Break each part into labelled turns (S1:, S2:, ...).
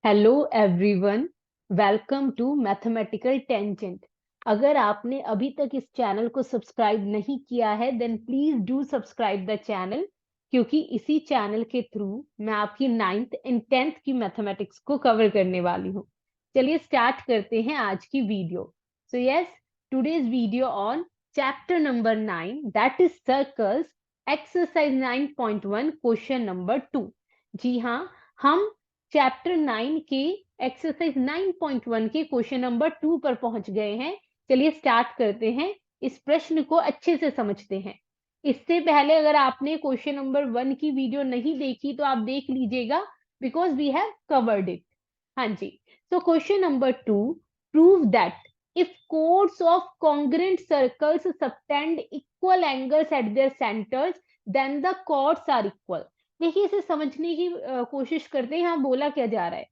S1: Hello everyone, welcome to mathematical tangent. अगर आपने अभी तक इस चैनल को सब्सक्राइब नहीं किया है then please do subscribe the channel, क्योंकि इसी चैनल के थ्रू मैं आपकी 9th एंड 10th की मैथमेटिक्स को कवर करने वाली हूँ। चलिए स्टार्ट करते हैं आज की video. So yes, today's video on chapter number 9, that is circles, exercise 9.1, question number 2। जी हाँ, हम चैप्टर 9 के एक्सरसाइज 9.1 के क्वेश्चन नंबर 2 पर पहुंच गए हैं। चलिए स्टार्ट करते हैं, इस प्रश्न को अच्छे से समझते हैं। इससे पहले अगर आपने क्वेश्चन नंबर 1 की वीडियो नहीं देखी तो आप देख लीजिएगा, because we have covered it. हाँ जी, so question number 2, prove that if chords of congruent circles subtend equal angles at their centers, then the chords are equal। देखिए, इसे समझने की कोशिश करते हैं। यहाँ बोला क्या जा रहा है?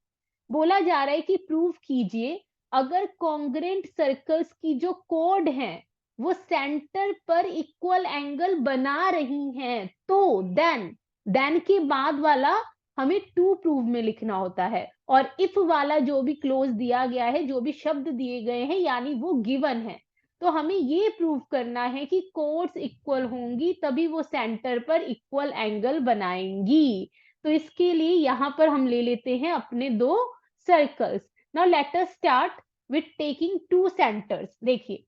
S1: बोला जा रहा है कि प्रूव कीजिए, अगर कॉन्ग्रेंट सर्कल्स की जो कोड हैं वो सेंटर पर इक्वल एंगल बना रही हैं, तो देन के बाद वाला हमें टू प्रूव में लिखना होता है, और इफ वाला जो भी क्लोज दिया गया है, जो भी शब्द दिए गए हैं, यानी वो गिवन है, तो हमें ये प्रूव करना है कि कोड्स इक्वल होंगी तभी वो सेंटर पर इक्वल एंगल बनाएंगी। तो इसके लिए यहां पर हम ले लेते हैं अपने दो circles. Now let us start with taking two centers. देखिए,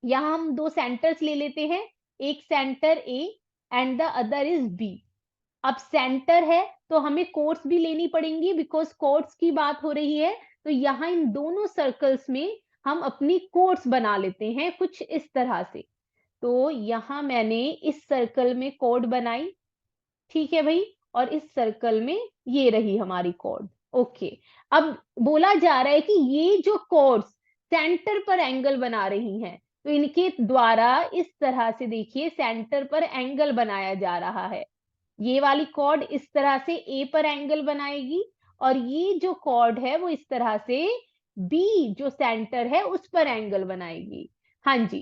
S1: यहां हम दो सेंटर्स ले लेते हैं, एक center A and the other is B. अब सेंटर है तो हमें कोर्स भी लेनी पड़ेंगी, बिकॉज कोर्स की बात हो रही है। तो यहाँ इन दोनों सर्कल्स में हम अपनी कोर्स बना लेते हैं कुछ इस तरह से। तो यहाँ मैंने इस सर्कल में कोड बनाई, ठीक है भाई, और इस सर्कल में ये रही हमारी कोड। ओके, अब बोला जा रहा है कि ये जो कोड्स सेंटर पर एंगल बना रही हैं, तो इनके द्वारा इस तरह से देखिए सेंटर पर एंगल बनाया जा रहा है। ये वाली कॉर्ड इस तरह से ए पर एंगल बनाएगी, और ये जो कॉर्ड है वो इस तरह से बी जो सेंटर है उस पर एंगल बनाएगी। हाँ जी,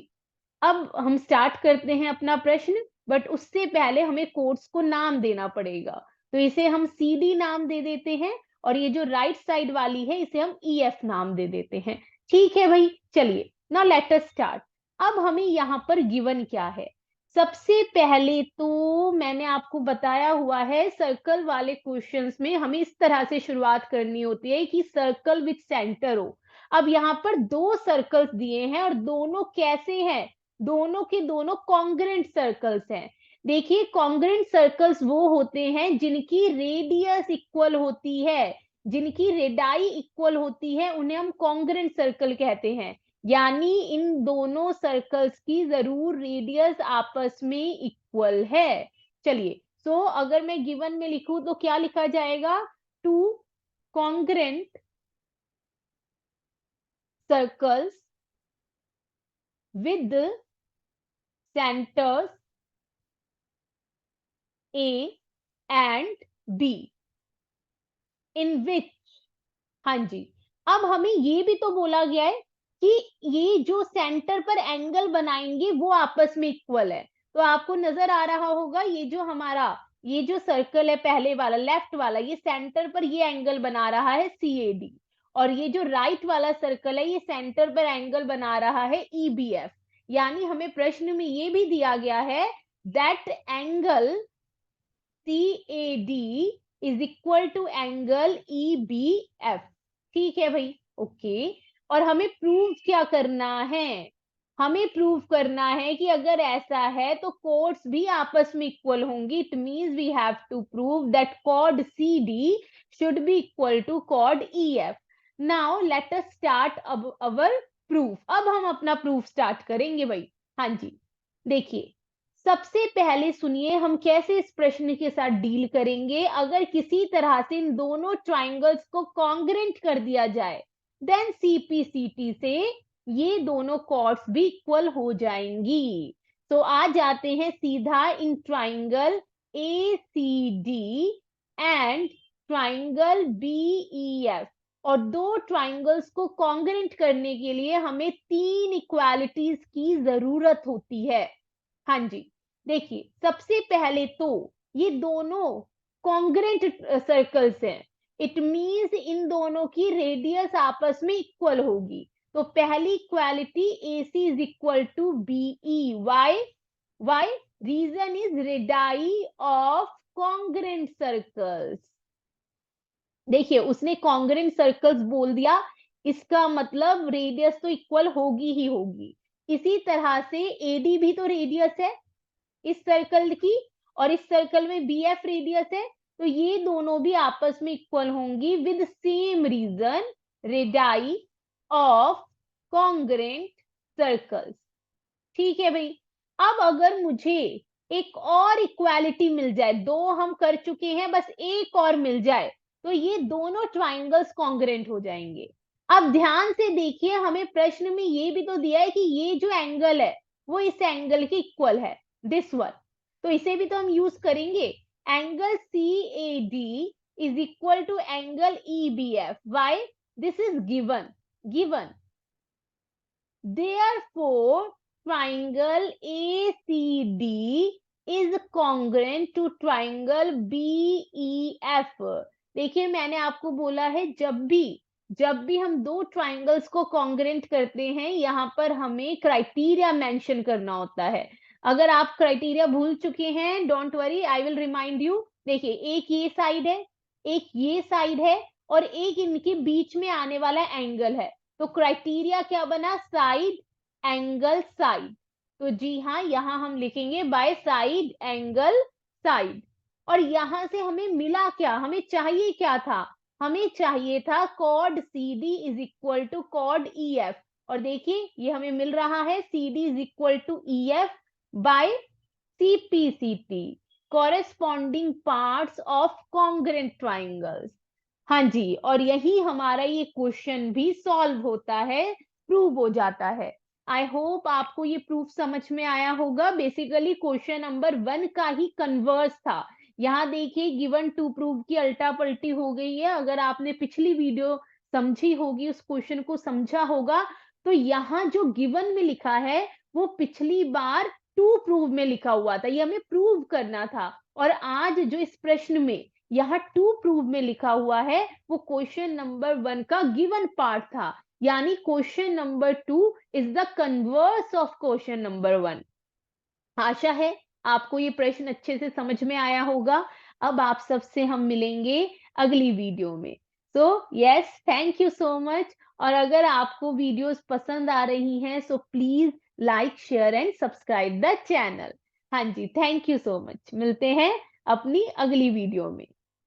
S1: अब हम स्टार्ट करते हैं अपना प्रश्न, बट उससे पहले हमें कोर्स को नाम देना पड़ेगा। तो इसे हम सी डी नाम दे देते हैं, और ये जो राइट साइड वाली है इसे हम ई एफ नाम दे देते हैं। ठीक है भाई, चलिए नाउ लेट अस स्टार्ट। अब हमें यहाँ पर गिवन क्या है? सबसे पहले तो मैंने आपको बताया हुआ है, सर्कल वाले क्वेश्चंस में हमें इस तरह से शुरुआत करनी होती है कि सर्कल विथ सेंटर हो। अब यहाँ पर दो सर्कल्स दिए हैं, और दोनों कैसे हैं? दोनों के दोनों कॉन्ग्रेंट सर्कल्स हैं। देखिए, कॉन्ग्रेंट सर्कल्स वो होते हैं जिनकी रेडियस इक्वल होती है, जिनकी रेडाई इक्वल होती है, उन्हें हम कॉन्ग्रेंट सर्कल कहते हैं। यानी इन दोनों सर्कल्स की जरूर रेडियस आपस में इक्वल है। चलिए, सो अगर मैं गिवन में लिखूं तो क्या लिखा जाएगा? Two congruent circles with centers A and B in which। हाँ जी, अब हमें ये भी तो बोला गया है कि ये जो सेंटर पर एंगल बनाएंगे वो आपस में इक्वल है। तो आपको नजर आ रहा होगा, ये जो हमारा ये जो सर्कल है पहले वाला लेफ्ट वाला, ये सेंटर पर ये एंगल बना रहा है सी ए डी, और ये जो राइट वाला सर्कल है ये सेंटर पर एंगल बना रहा है ई बी एफ। यानी हमें प्रश्न में ये भी दिया गया है that angle C A D is equal to angle E B F. ठीक है भाई, ओके। और हमें प्रूव क्या करना है? हमें प्रूव करना है कि अगर ऐसा है तो कोड्स भी आपस में इक्वल होंगी। It means we have to prove that code C D should be equal to code E F. Now let us start our proof. अब हम अपना प्रूफ स्टार्ट करेंगे भाई। हाँ जी, देखिए, सबसे पहले सुनिए हम कैसे इस प्रश्न के साथ डील करेंगे। अगर किसी तरह से इन दोनों ट्राइंगल्स को कॉन्ग्रेंट कर दिया जाए, देन सीपीसीटी से ये दोनों कॉर्ड्स भी इक्वल हो जाएंगी। तो आ जाते हैं सीधा in triangle A C D and triangle B E F. और दो ट्राइंगल्स को कॉन्ग्रेंट करने के लिए हमें तीन इक्वालिटीज की जरूरत होती है। हाँ जी, देखिए, सबसे पहले तो ये दोनों कॉन्ग्रेंट सर्कल्स हैं। इट मीन्स इन दोनों की रेडियस आपस में इक्वल होगी। तो पहली equality AC is equal to BE। Why reason is radii of congruent circles. देखिए उसने कॉन्ग्रेंट सर्कल्स बोल दिया, इसका मतलब रेडियस तो इक्वल होगी ही होगी। इसी तरह से AD भी तो रेडियस है इस सर्कल की, और इस सर्कल में BF रेडियस है, तो ये दोनों भी आपस में इक्वल होंगी with same reason, radii of congruent circles. ठीक है भाई। अब अगर मुझे एक और इक्वालिटी मिल जाए, दो हम कर चुके हैं, बस एक और मिल जाए, तो ये दोनों ट्राइंगल्स कॉन्ग्रेंट हो जाएंगे। अब ध्यान से देखिए, हमें प्रश्न में ये भी तो दिया है कि ये जो एंगल है वो इस एंगल के इक्वल है, दिस वन, तो इसे भी तो हम यूज करेंगे। Angle CAD is equal to angle EBF। Why? This is given therefore triangle ACD is congruent to triangle BEF। देखिए मैंने आपको बोला है जब भी हम दो ट्राइंगल्स को कॉन्ग्रेंट करते हैं, यहाँ पर हमें क्राइटेरिया मेंशन करना होता है। अगर आप क्राइटेरिया भूल चुके हैं, don't worry, I will remind you. देखिए एक ये साइड है, एक ये साइड है, और एक इनके बीच में आने वाला एंगल है। तो क्राइटेरिया क्या बना? Side angle side. तो जी हाँ, यहां हम लिखेंगे बाय साइड एंगल साइड। और यहां से हमें मिला क्या? हमें चाहिए क्या था? हमें चाहिए था कॉड CD इज इक्वल टू कॉड EF। और देखिए ये हमें मिल रहा है, CD is equal to EF by CPCT, corresponding parts of congruent triangles. हाँ जी, और यही हमारा ये क्वेश्चन भी सॉल्व होता है, प्रूव हो जाता है। आई होप आपको ये प्रूफ समझ में आया होगा। बेसिकली क्वेश्चन नंबर 1 का ही कन्वर्स था। यहाँ देखिए गिवन टू प्रूव की अल्टा पल्टी हो गई है। अगर आपने पिछली वीडियो समझी होगी, उस क्वेश्चन को समझा होगा, तो यहाँ जो गिवन में लिखा है वो पिछली बार टू प्रूव में लिखा हुआ था, ये हमें प्रूव करना था। और आज जो इस प्रश्न में यहाँ टू प्रूव में लिखा हुआ है वो क्वेश्चन नंबर 1 का गिवन पार्ट था। यानी question number 2 is the converse of question number 1। आशा है आपको ये प्रश्न अच्छे से समझ में आया होगा। अब आप सबसे हम मिलेंगे अगली वीडियो में। So yes, thank you so much. और अगर आपको वीडियोस पसंद आ रही हैं so please like, share and subscribe the channel. हाँ जी, थैंक यू सो मच। मिलते हैं अपनी अगली वीडियो में।